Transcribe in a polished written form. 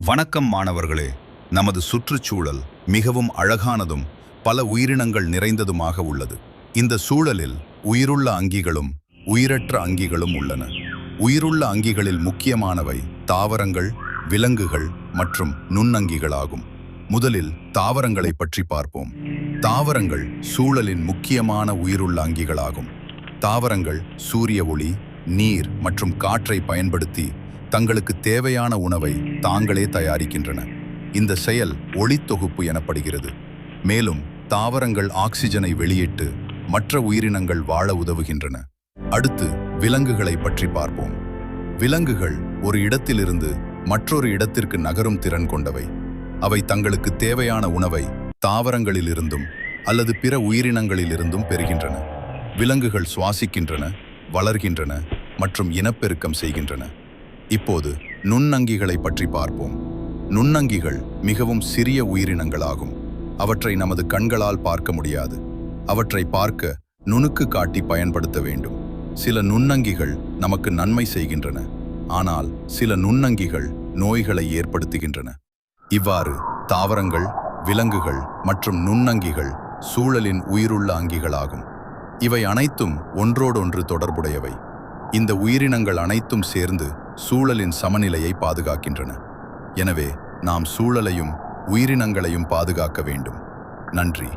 வணக்கம் மாணவர்களே. நமது சுற்றுச்சூழல் மிகவும் அழகானதும் பல உயிரினங்கள் நிறைந்ததுமாக உள்ளது. இந்த சூழலில் உயிருள்ள அங்கிகளும் உயிரற்ற அங்கிகளும் உள்ளன. உயிருள்ள அங்கிகளில் முக்கியமானவை தாவரங்கள், விலங்குகள் மற்றும் நுண்ணங்கிகளாகும். முதலில் தாவரங்களை பற்றி பார்ப்போம். தாவரங்கள் சூழலின் முக்கியமான உயிருள்ள அங்கிகளாகும். தாவரங்கள் சூரிய ஒளி, நீர் மற்றும் காற்றை பயன்படுத்தி தங்களுக்கு தேவையான உணவை தாங்களே தயாரிக்கின்றன. இந்த செயல் ஒளித்தொகுப்பு எனப்படுகிறது. மேலும் தாவரங்கள் ஆக்சிஜனை வெளியிட்டு மற்ற உயிரினங்கள் வாழ உதவுகின்றன. அடுத்து விலங்குகளை பற்றி பார்ப்போம். விலங்குகள் ஒரு இடத்திலிருந்து மற்றொரு இடத்திற்கு நகரும் திறன் கொண்டவை. அவை தங்களுக்கு தேவையான உணவை தாவரங்களிலிருந்தும் அல்லது பிற உயிரினங்களிலிருந்தும் பெறுகின்றன. விலங்குகள் சுவாசிக்கின்றன, வளர்கின்றன மற்றும் இனப்பெருக்கம் செய்கின்றன. இப்போது நுண்ணங்கிகளை பற்றி பார்ப்போம். நுண்ணங்கிகள் மிகவும் சிறிய உயிரினங்களாகும். அவற்றை நமது கண்களால் பார்க்க முடியாது. அவற்றை பார்க்க நுணுக்கு காட்டி பயன்படுத்த வேண்டும். சில நுண்ணங்கிகள் நமக்கு நன்மை செய்கின்றன, ஆனால் சில நுண்ணங்கிகள் நோய்களை ஏற்படுத்துகின்றன. இவ்வாறு தாவரங்கள், விலங்குகள் மற்றும் நுண்ணங்கிகள் சூழலின் உயிருள்ள அங்கிகளாகும். இவை அனைத்தும் ஒன்றோடொன்று தொடர்புடையவை. இந்த உயிரினங்கள் அனைத்தும் சேர்ந்து சூழலின் சமநிலையை பாதுகாக்கின்றன. எனவே நாம் சூழலையும் உயிரினங்களையும் பாதுகாக்க வேண்டும். நன்றி.